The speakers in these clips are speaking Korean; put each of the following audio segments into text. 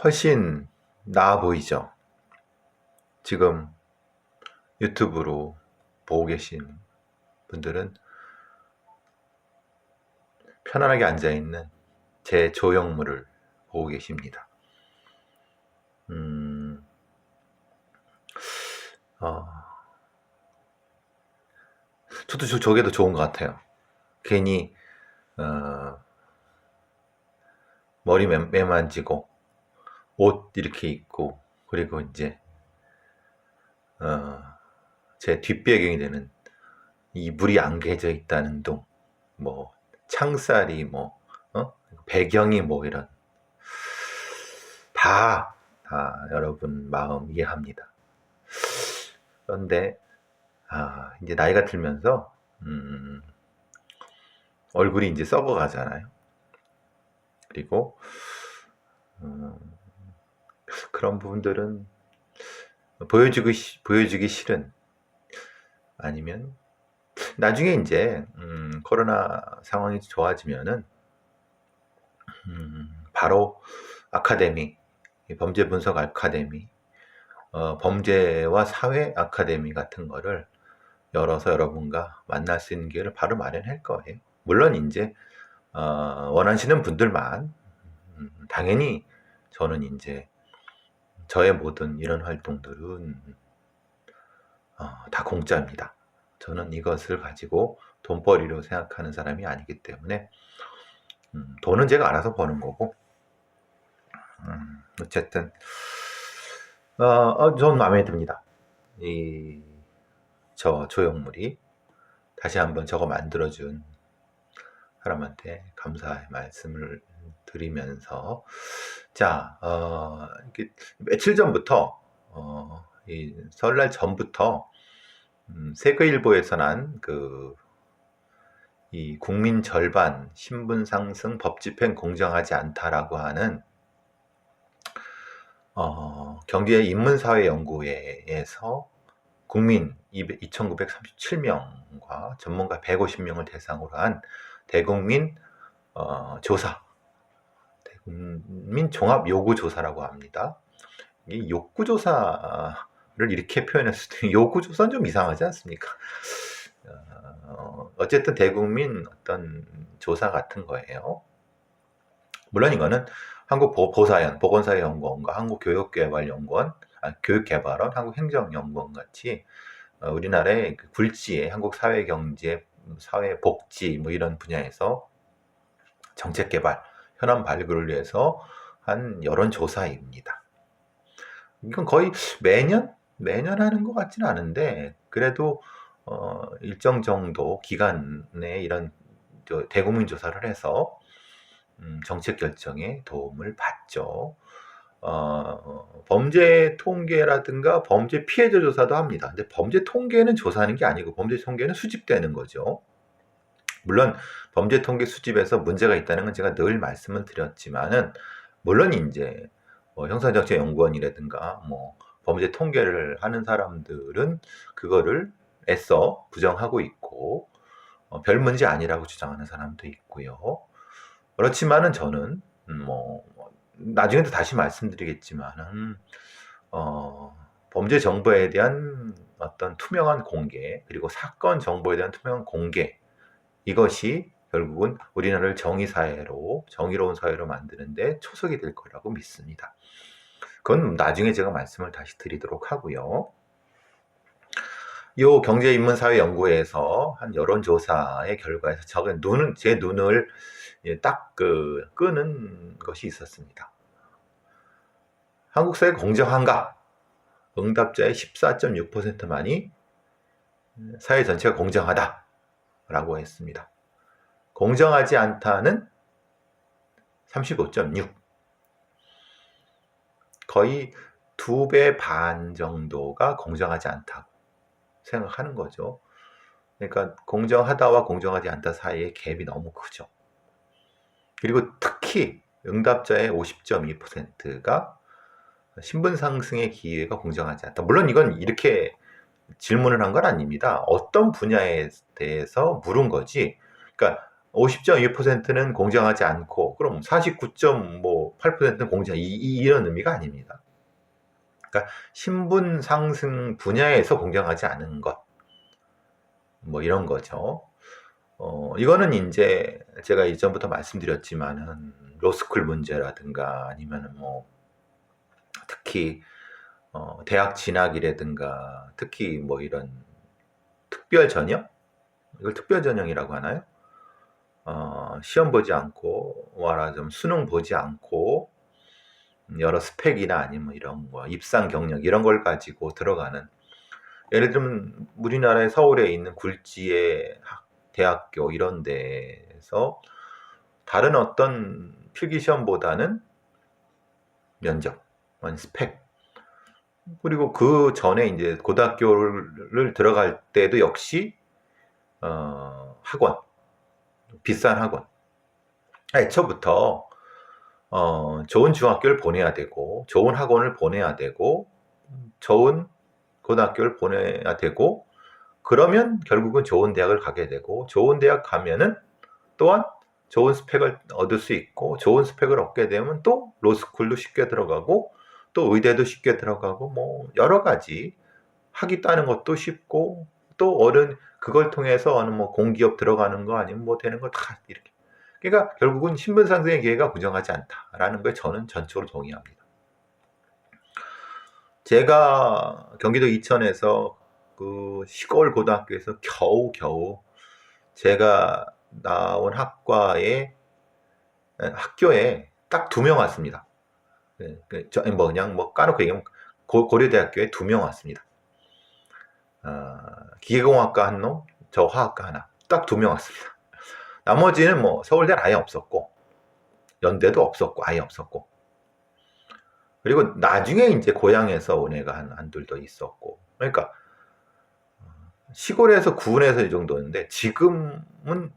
훨씬 나아 보이죠? 지금 유튜브로 보고 계신 분들은 편안하게 앉아있는 제 조형물을 보고 계십니다. 어, 저도 저게 더 좋은 것 같아요. 괜히 머리 매만지고 옷 이렇게 입고, 그리고 이제 제 뒷배경이 되는 이 물이 안 개져 있다는 둥, 뭐 창살이 뭐 배경이 뭐 이런 다 여러분 마음 이해합니다. 그런데 이제 나이가 들면서 얼굴이 이제 썩어가잖아요. 그리고 그런 부분들은 보여주기 싫은, 아니면 나중에 이제 코로나 상황이 좋아지면은 바로 아카데미, 범죄 분석 아카데미, 범죄와 사회 아카데미 같은 거를 열어서 여러분과 만날 수 있는 기회를 바로 마련할 거예요. 물론 이제 원하시는 분들만, 당연히 저는 이제 저의 모든 이런 활동들은 다 공짜입니다. 저는 이것을 가지고 돈벌이로 생각하는 사람이 아니기 때문에 돈은 제가 알아서 버는 거고, 어쨌든 전 마음에 듭니다. 저 조형물이 다시 한번 저거 만들어준 사람한테 감사의 말씀을 드리면서, 자, 이렇게 며칠 전부터, 이 설날 전부터 세계일보에서 난 이 국민 절반 신분 상승 법 집행 공정하지 않다라고 하는 경제인문사회연구회에서 국민 2,937명과 전문가 150명을 대상으로 한 대국민 조사, 대국민 종합 요구 조사라고 합니다. 이 욕구 조사를 이렇게 표현했을 때 요구 조사는 좀 이상하지 않습니까? 어쨌든 대국민 어떤 조사 같은 거예요. 물론 이거는 한국보건사회 연구원과 한국교육개발연구원, 교육개발원, 한국행정연구원 같이 우리나라의 굴지의 한국사회경제, 사회복지 뭐 이런 분야에서 정책개발, 현안 발굴을 위해서 한 여론조사입니다. 이건 거의 매년 하는 것 같지는 않은데, 그래도 일정 정도 기간에 이런 대국민 조사를 해서 정책 결정에 도움을 받죠. 범죄 통계라든가 범죄 피해자 조사도 합니다. 근데 범죄 통계는 조사하는 게 아니고 범죄 통계는 수집되는 거죠. 물론 범죄 통계 수집에서 문제가 있다는 건 제가 늘 말씀을 드렸지만은, 물론 이제 형사정책연구원이라든가 범죄 통계를 하는 사람들은 그거를 애써 부정하고 있고, 별 문제 아니라고 주장하는 사람도 있고요. 그렇지만은 저는 나중에도 다시 말씀드리겠지만은 범죄 정보에 대한 어떤 투명한 공개, 그리고 사건 정보에 대한 투명한 공개, 이것이 결국은 우리나라를 정의로운 사회로 만드는데 초석이 될 거라고 믿습니다. 그건 나중에 제가 말씀을 다시 드리도록 하고요. 이 경제인문사회연구회에서 한 여론조사의 결과에서 제 눈을 딱 끄는 것이 있었습니다. 한국 사회 공정한가? 응답자의 14.6%만이 사회 전체가 공정하다라고 했습니다. 공정하지 않다는 35.6%. 거의 2배 반 정도가 공정하지 않다고 생각하는 거죠. 그러니까 공정하다와 공정하지 않다 사이의 갭이 너무 크죠. 그리고 특히 응답자의 50.2%가 신분 상승의 기회가 공정하지 않다. 물론 이건 이렇게 질문을 한 건 아닙니다. 어떤 분야에 대해서 물은 거지. 그러니까 50.2%는 공정하지 않고 그럼 49.8%는 공정 이런 의미가 아닙니다. 그러니까 신분 상승 분야에서 공정하지 않은 것 뭐 이런 거죠. 이거는 이제 제가 이전부터 말씀드렸지만은 로스쿨 문제라든가 아니면은 뭐 특히 대학 진학이라든가 특히 뭐 이런 특별 전형? 이걸 특별 전형이라고 하나요? 시험 보지 않고 말하자면 수능 보지 않고 여러 스펙이나 아니면 이런 거 입상 경력 이런 걸 가지고 들어가는 예를 들면 우리나라의 서울에 있는 굴지의 대학교 이런 데에서 다른 어떤 필기 시험보다는 면접, 스펙 그리고 그 전에 이제 고등학교를 들어갈 때도 역시 학원 비싼 학원 애초부터 좋은 중학교를 보내야 되고 좋은 학원을 보내야 되고 좋은 고등학교를 보내야 되고 그러면 결국은 좋은 대학을 가게 되고 좋은 대학 가면은 또한 좋은 스펙을 얻을 수 있고 좋은 스펙을 얻게 되면 또 로스쿨도 쉽게 들어가고 또 의대도 쉽게 들어가고 뭐 여러 가지 학위 따는 것도 쉽고 또 그걸 통해서 어느 뭐 공기업 들어가는 거 아니면 뭐 되는 거 다 이렇게 그러니까 결국은 신분 상승의 기회가 부정하지 않다라는 거에 저는 전적으로 동의합니다. 제가 경기도 이천에서 그 시골 고등학교에서 겨우 제가 나온 학교에 딱 2명 왔습니다. 그냥 뭐 까놓고 얘기하면 고려대학교에 2명 왔습니다. 기계공학과 한 놈, 저 화학과 하나, 딱 2명 왔습니다. 나머지는 뭐 서울대는 아예 없었고 연대도 없었고 아예 없었고 그리고 나중에 이제 고향에서 온 애가 한둘 더 있었고 그러니까 시골에서 구은에서 이 정도였는데 지금은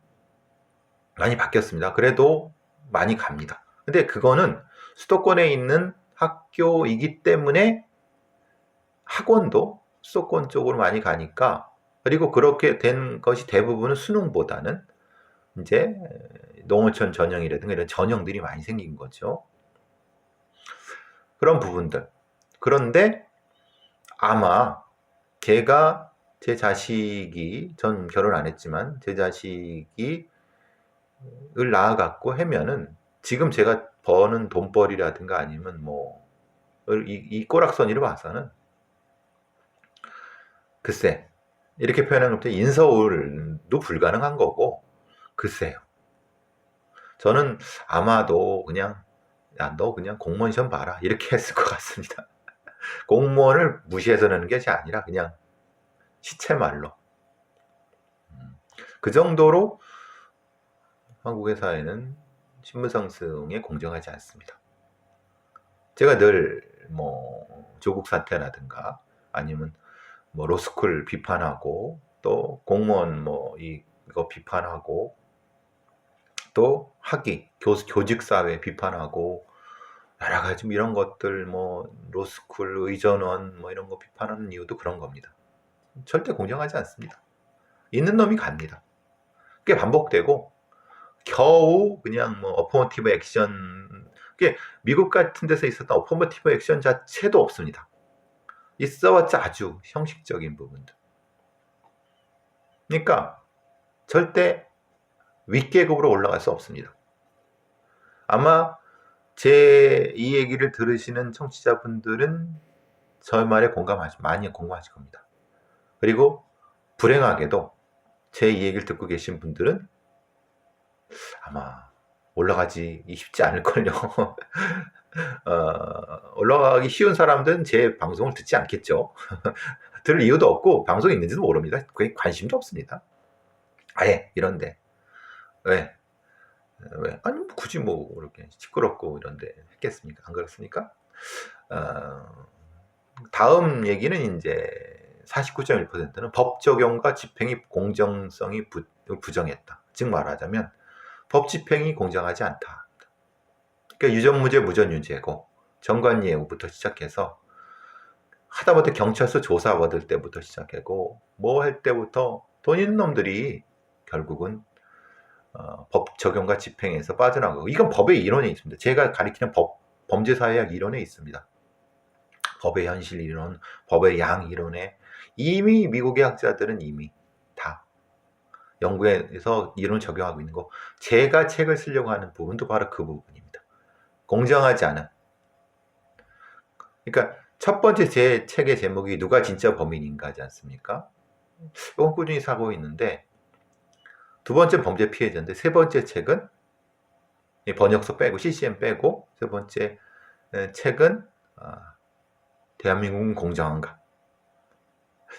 많이 바뀌었습니다. 그래도 많이 갑니다. 근데 그거는 수도권에 있는 학교이기 때문에 학원도 수도권 쪽으로 많이 가니까 그리고 그렇게 된 것이 대부분은 수능보다는 이제 농어촌 전형이라든가 이런 전형들이 많이 생긴 거죠. 그런 부분들. 그런데 아마 제 자식이 전 결혼 안 했지만 제 자식이 을 낳아갖고 하면은 지금 제가 버는 돈벌이라든가 아니면 뭐 이 꼬락서니를 봐서는 글쎄 이렇게 표현하는 것도 인서울도 불가능한 거고 글쎄요. 저는 아마도 그냥 야, 너 그냥 공무원 시험 봐라 이렇게 했을 것 같습니다. 공무원을 무시해서 내는 것이 아니라 그냥 시체말로 그 정도로 한국의 사회는 신분 상승에 공정하지 않습니다. 제가 늘 뭐 조국 사태라든가 아니면 뭐 로스쿨 비판하고 또 공무원 뭐 이거 비판하고 또 학위 교직 사회 비판하고 여러 가지 이런 것들 뭐 로스쿨 의전원 뭐 이런 거 비판하는 이유도 그런 겁니다. 절대 공정하지 않습니다. 있는 놈이 갑니다. 그게 반복되고 겨우 그냥 뭐 어퍼머티브 액션 그게 미국 같은 데서 있었던 어퍼머티브 액션 자체도 없습니다. 있어봤자 아주 형식적인 부분들. 그러니까 절대 윗계급으로 올라갈 수 없습니다. 아마 제 이 얘기를 들으시는 청취자분들은 저 말에 많이 공감하실 겁니다. 그리고 불행하게도 제 이 얘기를 듣고 계신 분들은 아마 올라가기 쉽지 않을걸요. 올라가기 쉬운 사람들은 제 방송을 듣지 않겠죠. 들을 이유도 없고 방송이 있는지도 모릅니다. 그게 관심도 없습니다. 아예 이런데 왜? 아니 굳이 뭐 이렇게 시끄럽고 이런데 했겠습니까? 안 그렇습니까? 다음 얘기는 이제 49.1%는 법 적용과 집행이 공정성이 부정했다. 즉 말하자면 법 집행이 공정하지 않다. 그러니까 유전무죄 무전유죄고 정관예우부터 시작해서 하다못해 경찰서 조사 받을 때부터 시작하고 뭐 할 때부터 돈 있는 놈들이 결국은 법 적용과 집행에서 빠져나가고, 이건 법의 이론에 있습니다. 제가 가리키는 범죄사회학 이론에 있습니다. 법의 현실 이론, 법의 양 이론에 이미 미국의 학자들은 이미 다 연구에서 이론을 적용하고 있는 거. 제가 책을 쓰려고 하는 부분도 바로 그 부분입니다. 공정하지 않은. 그러니까 첫 번째 제 책의 제목이 누가 진짜 범인인가지 않습니까? 이건 꾸준히 사고 있는데, 두 번째 범죄 피해자인데, 세 번째 책은 번역서 빼고 CCM 빼고 세 번째 책은 대한민국은 공정한가.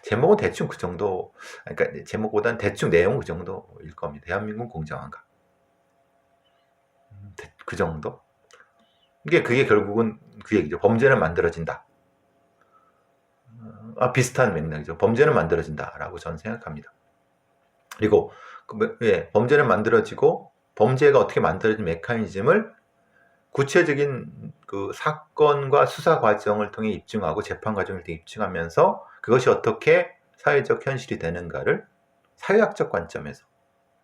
제목은 대충 그 정도, 그러니까 제목보다는 대충 내용은 그 정도일 겁니다. 대한민국은 공정한가. 그 정도? 그게 결국은 그 얘기죠. 범죄는 만들어진다. 비슷한 맥락이죠. 범죄는 만들어진다라고 저는 생각합니다. 그리고 범죄는 만들어지고 범죄가 어떻게 만들어진 메커니즘을 구체적인 그 사건과 수사 과정을 통해 입증하고 재판 과정을 통해 입증하면서 그것이 어떻게 사회적 현실이 되는가를 사회학적 관점에서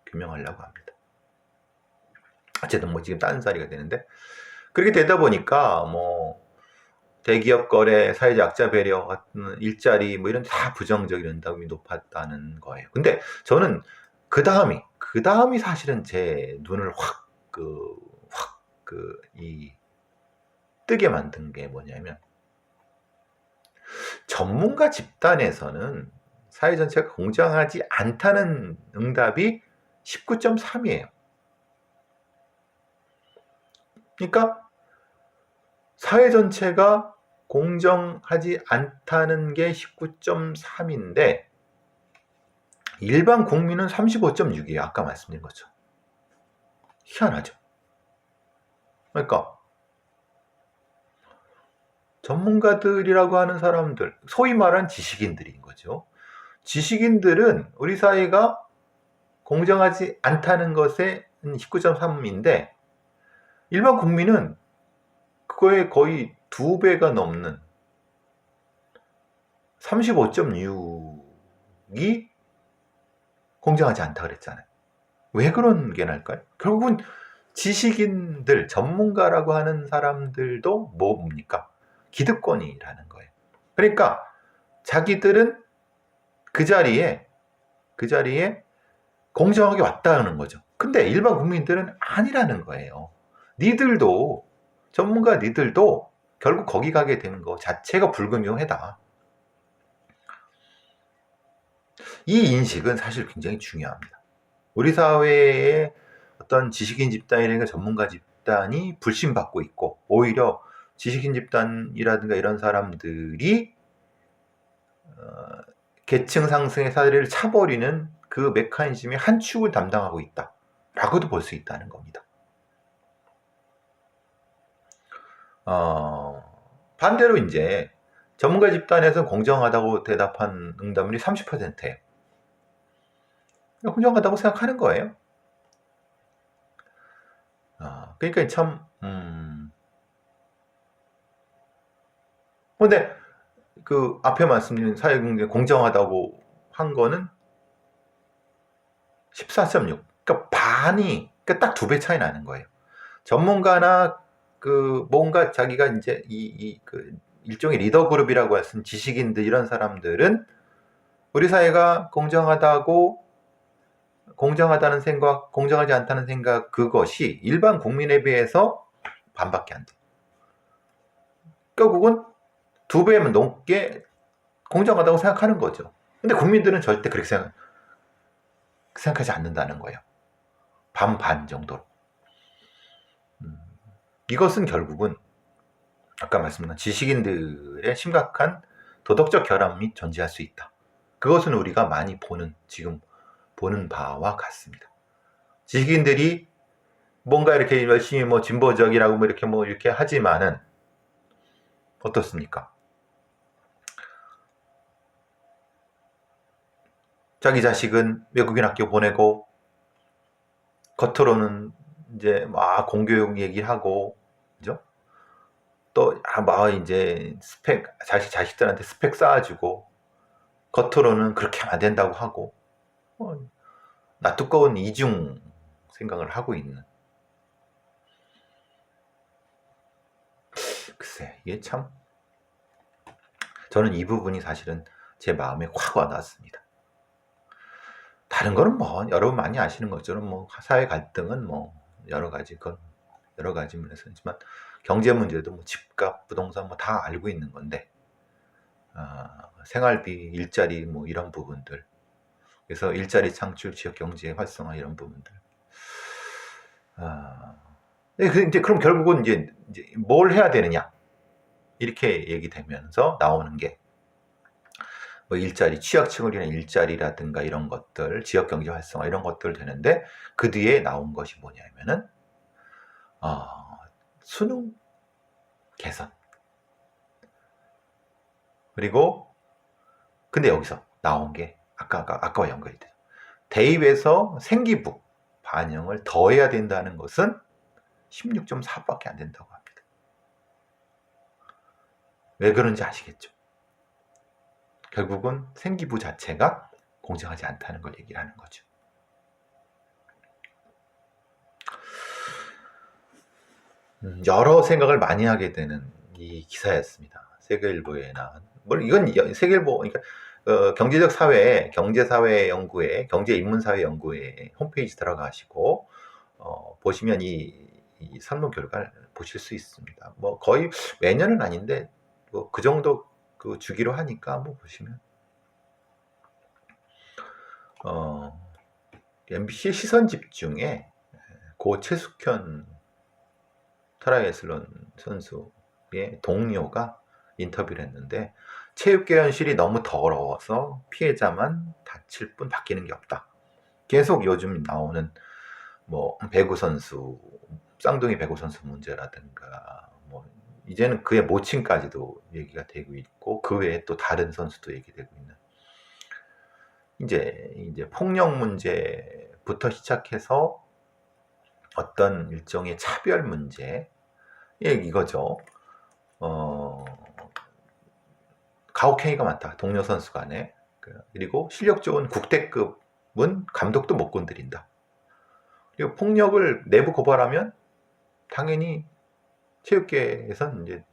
규명하려고 합니다. 어쨌든 지금 딴소리가 되는데, 그렇게 되다 보니까 대기업 거래, 사회적 약자 배려 같은 일자리 이런 다 부정적인 응답이 높았다는 거예요. 근데 저는 그 다음이 사실은 제 눈을 뜨게 만든 게 뭐냐면, 전문가 집단에서는 사회 전체가 공정하지 않다는 응답이 19.3이에요. 그러니까 사회 전체가 공정하지 않다는 게 19.3인데 일반 국민은 35.6이에요. 아까 말씀드린 것처럼. 희한하죠. 그러니까 전문가들이라고 하는 사람들, 소위 말하는 지식인들인 거죠. 지식인들은 우리 사회가 공정하지 않다는 것에 19.3인데 일반 국민은 그거에 거의 2배가 넘는 35.6이 공정하지 않다 그랬잖아요. 왜 그런 게 날까요? 결국은 지식인들, 전문가라고 하는 사람들도 뭡니까? 기득권이라는 거예요. 그러니까 자기들은 그 자리에 공정하게 왔다는 거죠. 근데 일반 국민들은 아니라는 거예요. 전문가 니들도 결국 거기 가게 되는 거 자체가 불공정하다. 이 인식은 사실 굉장히 중요합니다. 우리 사회의 어떤 지식인 집단이라든가 전문가 집단이 불신받고 있고, 오히려 지식인 집단이라든가 이런 사람들이 계층 상승의 사례를 차버리는 그 메커니즘의 한 축을 담당하고 있다라고도 볼 수 있다는 겁니다. 반대로 이제 전문가 집단에서 공정하다고 대답한 응답률이 30%예요. 공정하다고 생각하는 거예요. 그러니까 참 근데 그 앞에 말씀드린 사회공개 공정하다고 한 거는 14.6. 그러니까 그러니까 딱 2배 차이 나는 거예요. 전문가나 뭔가 자기가 이제 그 일종의 리더 그룹이라고 했은 지식인들 이런 사람들은 우리 사회가 공정하다는 생각, 공정하지 않다는 생각, 그것이 일반 국민에 비해서 반밖에 안 돼. 결국은 2배면 넘게 공정하다고 생각하는 거죠. 근데 국민들은 절대 그렇게 생각하지 않는다는 거예요. 반반 정도로. 이것은 결국은 아까 말씀드린 지식인들의 심각한 도덕적 결함이 존재할 수 있다. 그것은 우리가 많이 지금 보는 바와 같습니다. 지식인들이 뭔가 이렇게 열심히 진보적이라고 이렇게 하지만은 어떻습니까? 자기 자식은 외국인 학교 보내고 겉으로는 이제 막 공교육 얘기하고, 그죠? 또 이제 자식들한테 스펙 쌓아주고 겉으로는 그렇게 하면 안 된다고 하고 나 두꺼운 이중 생각을 하고 있는. 글쎄, 이게 참, 저는 이 부분이 사실은 제 마음에 확 와닿았습니다. 다른 거는 뭐 여러분 많이 아시는 것처럼 뭐 사회 갈등은 뭐 여러 가지 건 여러 가지 면에서 있지만, 경제 문제도 뭐 집값, 부동산 뭐 다 알고 있는 건데, 생활비, 일자리 뭐 이런 부분들, 그래서 일자리 창출, 지역 경제 활성화 이런 부분들. 이제 그럼 결국은 이제 뭘 해야 되느냐 이렇게 얘기되면서 나오는 게, 뭐 일자리, 취약층을 위한 일자리라든가 이런 것들, 지역 경제 활성화 이런 것들 되는데, 그 뒤에 나온 것이 뭐냐면은 수능 개선. 그리고 근데 여기서 나온 게 아까와 연결이 돼요. 대입에서 생기부 반영을 더해야 된다는 것은 16.4밖에 안 된다고 합니다. 왜 그런지 아시겠죠? 결국은 생기부 자체가 공정하지 않다는 걸 얘기를 하는 거죠. 여러 생각을 많이 하게 되는 이 기사였습니다. 세계일보에 나온. 이건 세계일보, 그러니까 경제적 사회, 경제사회 연구회, 경제인문사회 연구회 홈페이지 들어가시고 보시면 이 선문 결과를 보실 수 있습니다. 뭐 거의 매년은 아닌데 뭐 그 정도 그 주기로 하니까 뭐 보시면 MBC 시선 집중에 고 최숙현 트라이애슬론 선수의 동료가 인터뷰를 했는데, 체육계 현실이 너무 더러워서 피해자만 다칠 뿐 바뀌는 게 없다. 계속 요즘 나오는 뭐 배구 선수, 쌍둥이 배구 선수 문제라든가, 뭐 이제는 그의 모친까지도 얘기가 되고 있고, 그 외에 또 다른 선수도 얘기되고 있는, 이제 폭력 문제부터 시작해서 어떤 일종의 차별 문제, 이거죠. 가혹행위가 많다, 동료 선수 간에. 그리고 실력 좋은 국대급은 감독도 못 건드린다. 그리고 폭력을 내부 고발하면 당연히 체육계에선 이제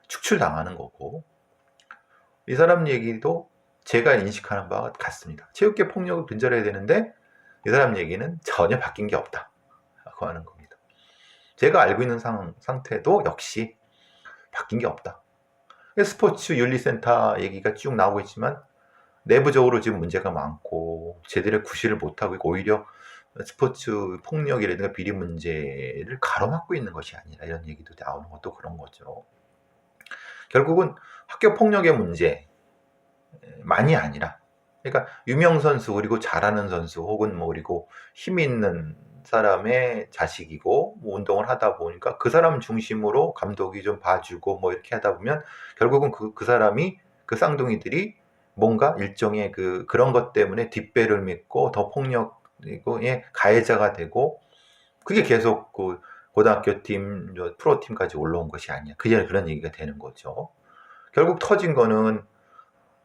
축출당하는 거고, 이 사람 얘기도 제가 인식하는 바와 같습니다. 체육계 폭력을 근절해야 되는데 이 사람 얘기는 전혀 바뀐 게 없다 라고 하는 겁니다. 제가 알고 있는 상태도 역시 바뀐 게 없다. 스포츠 윤리센터 얘기가 쭉 나오고 있지만 내부적으로 지금 문제가 많고 제대로 구실을 못하고 있고, 오히려 스포츠 폭력이라든가 비리 문제를 가로막고 있는 것이 아니라, 이런 얘기도 나오는 것도 그런 거죠. 결국은 학교 폭력의 문제만이 아니라, 그러니까 유명 선수, 그리고 잘하는 선수, 혹은 뭐 그리고 힘 있는 사람의 자식이고 뭐 운동을 하다 보니까 그 사람 중심으로 감독이 좀 봐주고 뭐 이렇게 하다 보면 결국은 그 사람이, 그 쌍둥이들이 뭔가 일종의 그런 것 때문에 뒷배를 믿고 더 폭력의 가해자가 되고, 그게 계속 그 고등학교 팀, 프로팀까지 올라온 것이 아니야. 그런 얘기가 되는 거죠. 결국 터진 거는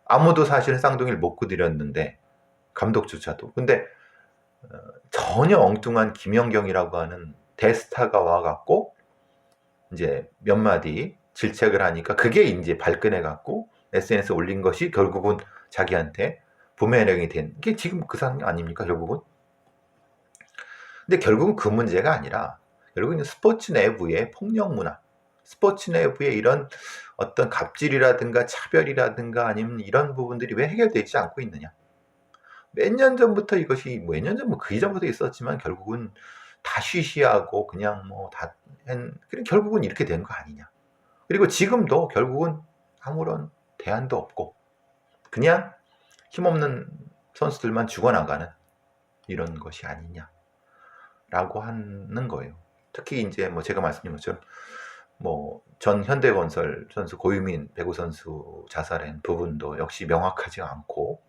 아무도 사실은 쌍둥이를 못 건드렸는데, 감독조차도. 근데 전혀 엉뚱한 김연경이라고 하는 대스타가 와갖고 이제 몇 마디 질책을 하니까 그게 이제 발끈해갖고 SNS에 올린 것이 결국은 자기한테 부메랑이 된 게 지금 그 상황 아닙니까, 결국은? 근데 결국은 그 문제가 아니라, 결국은 스포츠 내부의 폭력 문화, 스포츠 내부의 이런 어떤 갑질이라든가 차별이라든가 아니면 이런 부분들이 왜 해결되지 않고 있느냐. 몇 년 전부터 이것이, 몇 년 전, 뭐 그 이전부터 있었지만 결국은 다 쉬쉬하고 그냥 뭐 다 결국은 이렇게 된 거 아니냐. 그리고 지금도 결국은 아무런 대안도 없고 그냥 힘없는 선수들만 죽어나가는 이런 것이 아니냐라고 하는 거예요. 특히 이제 뭐 제가 말씀드린 것처럼 뭐 전 현대건설 선수 고유민 배구 선수 자살한 부분도 역시 명확하지 않고,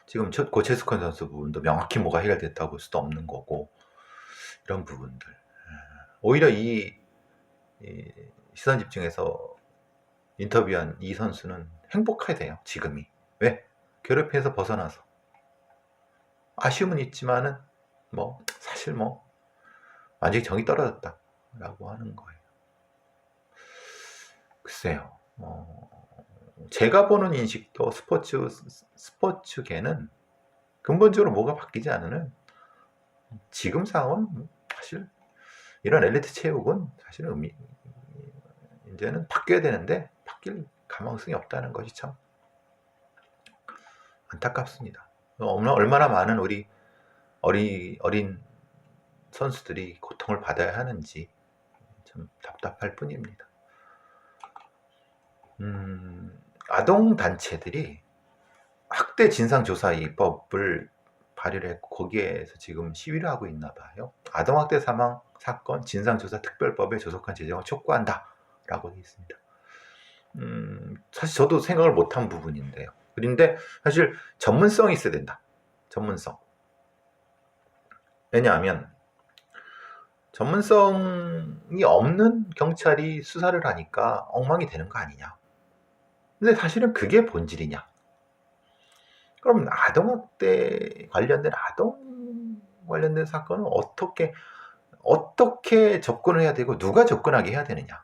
지금 고채숙헌 선수 부분도 명확히 뭐가 해결됐다고 볼 수도 없는 거고, 이런 부분들. 오히려 이 시선 집중해서 인터뷰한 이 선수는 행복해야 돼요, 지금이. 왜? 괴롭힘에서 벗어나서. 아쉬움은 있지만은 뭐 사실 사실 뭐 완전히 정이 떨어졌다라고 하는 거예요. 글쎄요. 제가 보는 인식도 스포츠계는 근본적으로 뭐가 바뀌지 않으면 지금 상황은 사실 이런 엘리트 체육은 사실 이제는 바뀌어야 되는데 바뀔 가망성이 없다는 것이 참 안타깝습니다. 얼마나 많은 우리 어린 선수들이 고통을 받아야 하는지 참 답답할 뿐입니다. 아동 단체들이 학대 진상조사 입법을 발의를 했고 거기에서 지금 시위를 하고 있나 봐요. 아동학대 사망 사건 진상조사 특별법에 조속한 제정을 촉구한다라고 되어 있습니다. 사실 저도 생각을 못한 부분인데요. 그런데 사실 전문성이 있어야 된다. 전문성. 왜냐하면 전문성이 없는 경찰이 수사를 하니까 엉망이 되는 거 아니냐. 근데 사실은 그게 본질이냐. 그럼 아동학대 관련된 사건은 어떻게 접근을 해야 되고 누가 접근하게 해야 되느냐.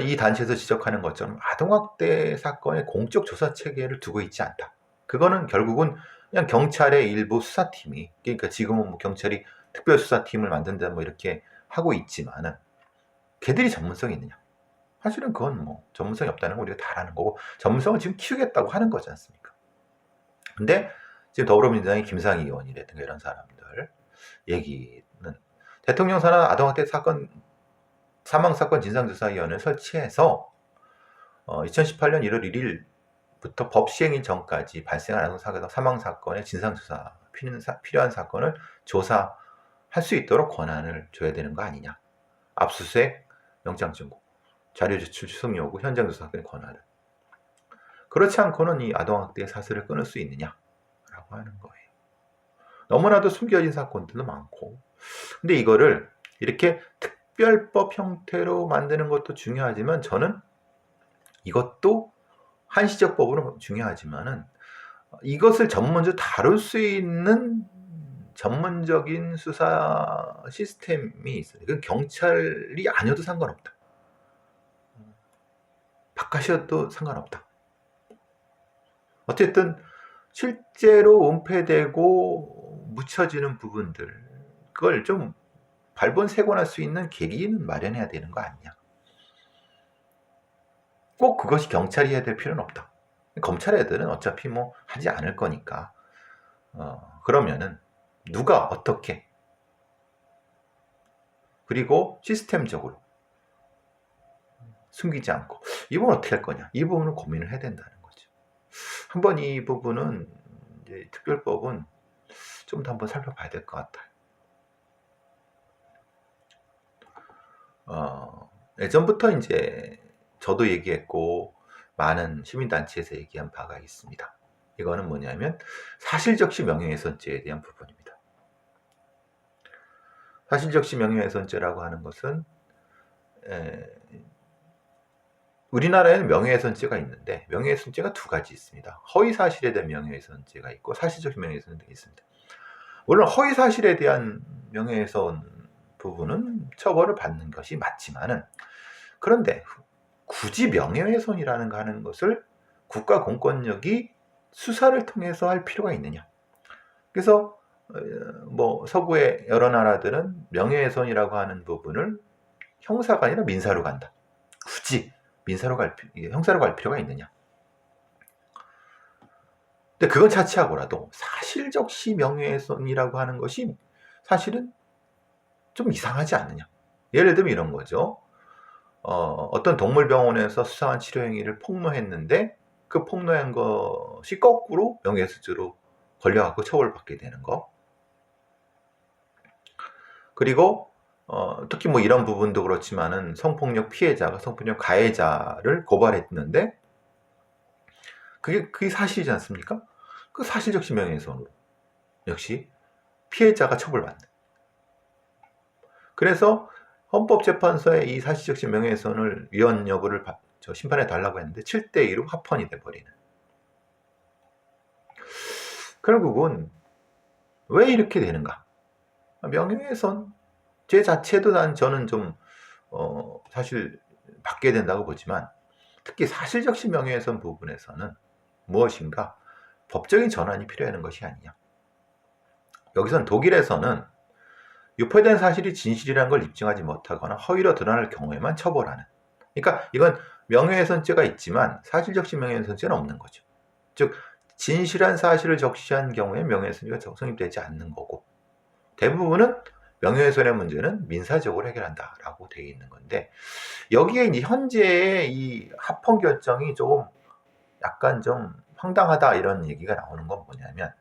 이 단체에서 지적하는 것처럼 아동학대 사건의 공적 조사 체계를 두고 있지 않다. 그거는 결국은 그냥 경찰의 일부 수사팀이, 그러니까 지금은 뭐 경찰이 특별수사팀을 만든다 뭐 이렇게 하고 있지만은 걔들이 전문성이 있느냐? 사실은 그건 뭐 전문성이 없다는 거 우리가 다 아는 거고 전문성을 지금 키우겠다고 하는 거지 않습니까? 근데 지금 더불어민주당의 김상희 의원이라든가 이런 사람들 얘기는 대통령 산하 아동학대 사건 사망사건 진상조사위원회를 설치해서 2018년 1월 1일부터 법 시행일 전까지 발생한 아동사건 사망사건의 진상조사 필요한 사건을 조사할 수 있도록 권한을 줘야 되는 거 아니냐. 압수수색, 영장청구, 자료 제출 추석 요구, 현장 조사권의 권한을. 그렇지 않고는 이 아동학대의 사슬을 끊을 수 있느냐라고 하는 거예요. 너무나도 숨겨진 사건들도 많고, 근데 이거를 이렇게 특별법 형태로 만드는 것도 중요하지만 저는 이것도 한시적 법으로 중요하지만은 이것을 전문적으로 다룰 수 있는 전문적인 수사 시스템이 있어요. 그 경찰이 아니어도 상관없다. 바깥이어도 상관없다. 어쨌든 실제로 은폐되고 묻혀지는 부분들 그걸 좀 발본색원할 수 있는 계기는 마련해야 되는 거 아니냐. 꼭 그것이 경찰이 해야 될 필요는 없다. 검찰 애들은 어차피 뭐 하지 않을 거니까 그러면은 누가 어떻게 그리고 시스템적으로 숨기지 않고 이 부분 어떻게 할 거냐. 이 부분을 고민을 해야 된다는 거죠. 한번 이 부분은 이제 특별법은 좀 더 한번 살펴봐야 될 것 같아요. 예전부터 이제 저도 얘기했고 많은 시민단체에서 얘기한 바가 있습니다. 이거는 뭐냐면 사실적시 명예훼손죄에 대한 부분입니다. 사실적시 명예훼손죄라고 하는 것은 우리나라에는 명예훼손죄가 있는데 명예훼손죄가 두 가지 있습니다. 허위사실에 대한 명예훼손죄가 있고 사실적시 명예훼손죄가 있습니다. 물론 허위사실에 대한 명예훼손 부분은 처벌을 받는 것이 맞지만은 그런데 굳이 명예훼손이라는 거 하는 것을 국가 공권력이 수사를 통해서 할 필요가 있느냐. 그래서 뭐 서구의 여러 나라들은 명예훼손이라고 하는 부분을 형사가 아니라 민사로 간다. 굳이 형사로 갈 필요가 있느냐. 근데 그건 차치하고라도 사실적시 명예훼손이라고 하는 것이 사실은 좀 이상하지 않느냐. 예를 들면 이런 거죠. 어떤 동물병원에서 수상한 치료행위를 폭로했는데 그 폭로한 것이 거꾸로 명예훼손죄로 걸려갖고 처벌받게 되는 거. 그리고 특히 뭐 이런 부분도 그렇지만은 성폭력 피해자가 성폭력 가해자를 고발했는데 그게 사실이지 않습니까? 그 사실적시 명예훼손으로 역시 피해자가 처벌받는. 그래서 헌법재판소에 이 사실적시 명예훼손을 위헌 여부를 심판해 달라고 했는데 7대2로 합헌이 돼버리는. 결국은 왜 이렇게 되는가? 명예훼손 제 자체도 저는 좀 사실 받게 된다고 보지만, 특히 사실적시 명예훼손 부분에서는 무엇인가 법적인 전환이 필요한 것이 아니냐. 여기선 독일에서는 유포된 사실이 진실이라는 걸 입증하지 못하거나 허위로 드러날 경우에만 처벌하는, 그러니까 이건 명예훼손죄가 있지만 사실적시 명예훼손죄는 없는 거죠. 즉 진실한 사실을 적시한 경우에 명예훼손죄가 성립되지 않는 거고, 대부분은 명예훼손의 문제는 민사적으로 해결한다라고 되어 있는 건데, 여기에 이제 현재의 이 합헌 결정이 조금 약간 좀 황당하다 이런 얘기가 나오는 건 뭐냐면,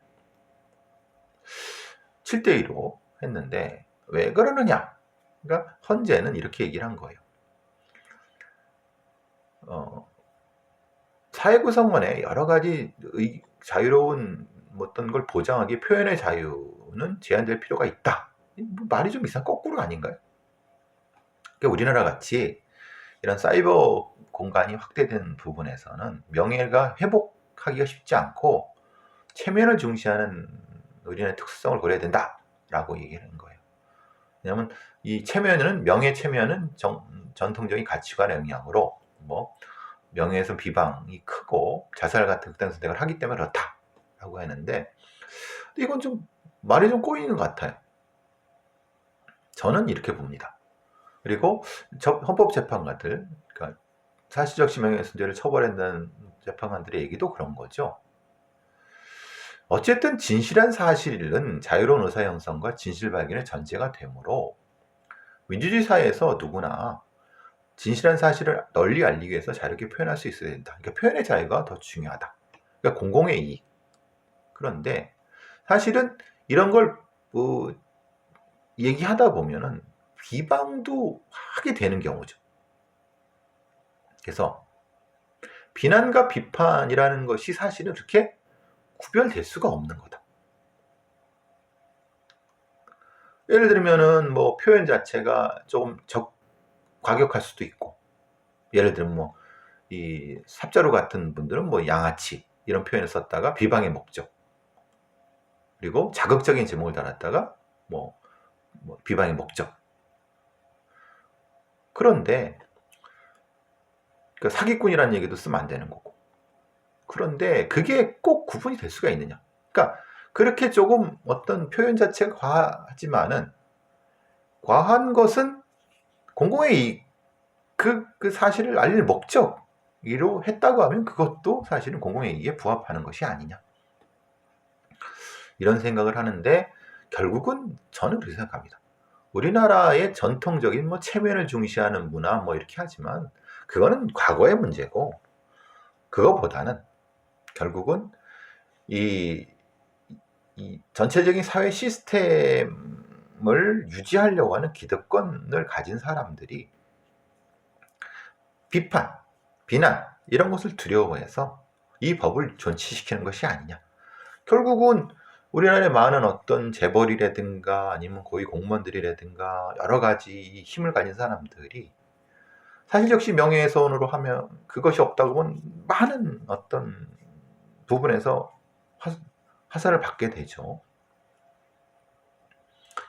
7대2로 했는데 왜 그러느냐? 그러니까 헌재는 이렇게 얘기를 한 거예요. 사회구성원에 여러 가지 자유로운 어떤 걸 보장하기, 표현의 자유는 제한될 필요가 있다. 말이 좀 이상 거꾸로 아닌가요? 그러니까 우리나라 같이 이런 사이버 공간이 확대된 부분에서는 명예가 회복하기가 쉽지 않고 체면을 중시하는 우리나라의 특수성을 고려해야 된다라고 얘기를 한 거예요. 왜냐하면 이 체면은, 명예 체면은 전통적인 가치관의 영향으로 명예훼손 비방이 크고 자살 같은 극단 선택을 하기 때문에 그렇다라고 했는데, 이건 좀 말이 좀 꼬이는 것 같아요. 저는 이렇게 봅니다. 그리고 헌법재판관들, 그러니까 사실적시 명예훼손죄를 처벌한다는 재판관들의 얘기도 그런 거죠. 어쨌든 진실한 사실은 자유로운 의사 형성과 진실 발견의 전제가 되므로 민주주의 사회에서 누구나 진실한 사실을 널리 알리기 위해서 자유롭게 표현할 수 있어야 된다. 그러니까 표현의 자유가 더 중요하다. 그러니까 공공의 이익. 그런데 사실은 이런 걸 얘기하다 보면은 비방도 하게 되는 경우죠. 그래서 비난과 비판이라는 것이 사실은 그렇게 구별될 수가 없는 거다. 예를 들면은 표현 자체가 조금 과격할 수도 있고, 예를 들면 이 삽자루 같은 분들은 양아치 이런 표현을 썼다가 비방의 목적, 그리고 자극적인 제목을 달았다가 비방의 목적. 그런데 그 사기꾼이라는 얘기도 쓰면 안 되는 거고. 그런데 그게 꼭 구분이 될 수가 있느냐? 그러니까 그렇게 조금 어떤 표현 자체가 과하지만은, 과한 것은 공공의 이익, 그 사실을 알릴 목적으로 했다고 하면 그것도 사실은 공공의 이익에 부합하는 것이 아니냐, 이런 생각을 하는데, 결국은 저는 그렇게 생각합니다. 우리나라의 전통적인 체면을 중시하는 문화 이렇게 하지만 그거는 과거의 문제고, 그거보다는 결국은 이 전체적인 사회 시스템을 유지하려고 하는 기득권을 가진 사람들이 비판, 비난 이런 것을 두려워해서 이 법을 존치시키는 것이 아니냐. 결국은 우리나라에 많은 어떤 재벌이라든가 아니면 고위 공무원들이라든가 여러 가지 힘을 가진 사람들이 사실적시 명예훼손으로 하면 그것이 없다고 하면 많은 어떤 부분에서 화살을 받게 되죠.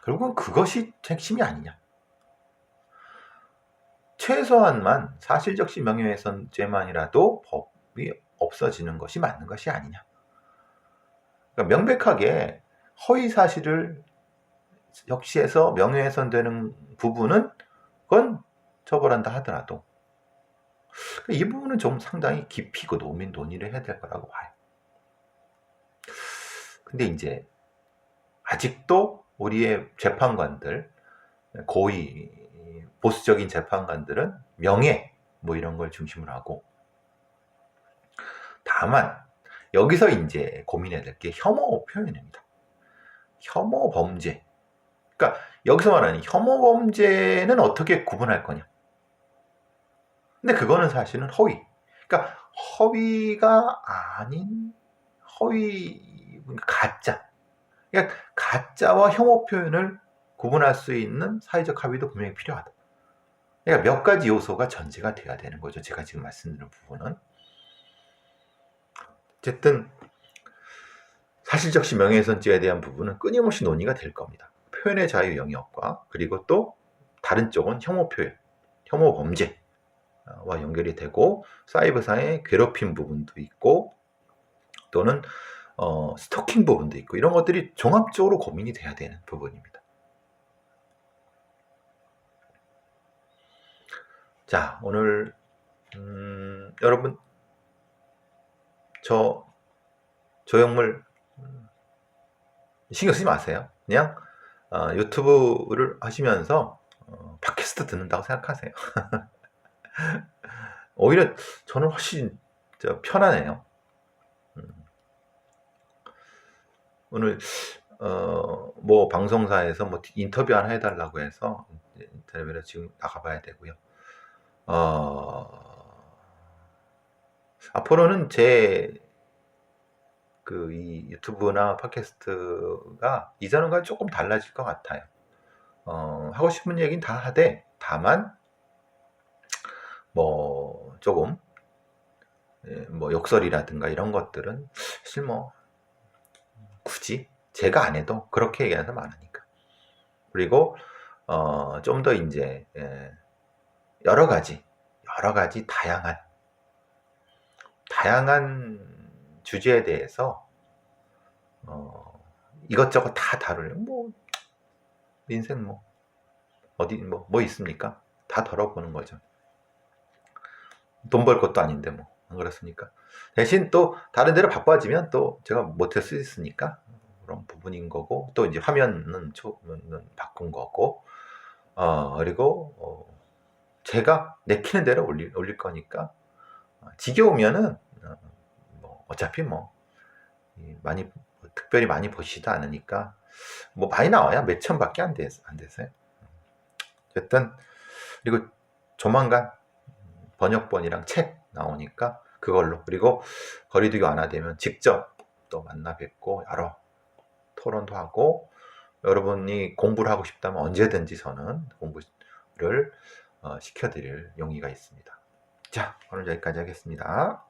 결국은 그것이 핵심이 아니냐. 최소한만 사실적시 명예훼손죄만이라도 법이 없어지는 것이 맞는 것이 아니냐. 그러니까 명백하게 허위 사실을 적시해서 명예훼손되는 부분은 그건 처벌한다 하더라도 이 부분은 좀 상당히 깊이 논의를 해야 될 거라고 봐요. 근데 이제 아직도 우리의 재판관들, 고위 보수적인 재판관들은 명예 이런 걸 중심으로 하고, 다만 여기서 이제 고민해야 될 게 혐오 표현입니다. 혐오 범죄. 그러니까 여기서 말하는 혐오 범죄는 어떻게 구분할 거냐. 근데 그거는 사실은 허위. 그러니까 허위가 아닌 가짜. 그러니까 가짜와 혐오 표현을 구분할 수 있는 사회적 합의도 분명히 필요하다. 그러니까 몇 가지 요소가 전제가 돼야 되는 거죠. 제가 지금 말씀드린 부분은. 어쨌든 사실적시 명예훼손죄에 대한 부분은 끊임없이 논의가 될 겁니다. 표현의 자유 영역과 그리고 또 다른 쪽은 혐오 표현, 혐오 범죄와 연결이 되고 사이버상의 괴롭힘 부분도 있고 또는 스토킹 부분도 있고 이런 것들이 종합적으로 고민이 돼야 되는 부분입니다. 자, 오늘 여러분 저 조형물 신경 쓰지 마세요. 그냥 유튜브를 하시면서 팟캐스트 듣는다고 생각하세요. 오히려 저는 훨씬 편하네요. 오늘 뭐 방송사에서 뭐 인터뷰 하나 해달라고 해서 인터뷰를 지금 나가봐야 되고요. 앞으로는 이 유튜브나 팟캐스트가 이전과 조금 달라질 것 같아요. 하고 싶은 얘기는 다 하되 다만 뭐 조금 뭐 욕설이라든가 이런 것들은 사실 뭐 굳이 제가 안 해도 그렇게 얘기하는 사람 많으니까. 그리고 좀 더 이제 여러 가지 다양한 주제에 대해서 이것저것 다 다룰 뭐 인생 뭐 어디 뭐 있습니까? 다 덜어보는 거죠. 돈 벌 것도 아닌데 뭐 안 그렇습니까? 대신 또 다른 데로 바빠지면 또 제가 못할 수 있으니까 그런 부분인 거고 또 이제 화면은 바꾼 거고 그리고 제가 내키는 대로 올릴 거니까 지겨우면은 뭐 어차피 뭐 많이 특별히 많이 보시지도 않으니까 뭐 많이 나와야 몇 천밖에 안 되세요. 어쨌든 그리고 조만간 번역본이랑 책 나오니까 그걸로 그리고 거리두기 완화되면 직접 또 만나 뵙고 여러 토론도 하고 여러분이 공부를 하고 싶다면 언제든지 저는 공부를 시켜드릴 용의가 있습니다. 자, 오늘 여기까지 하겠습니다.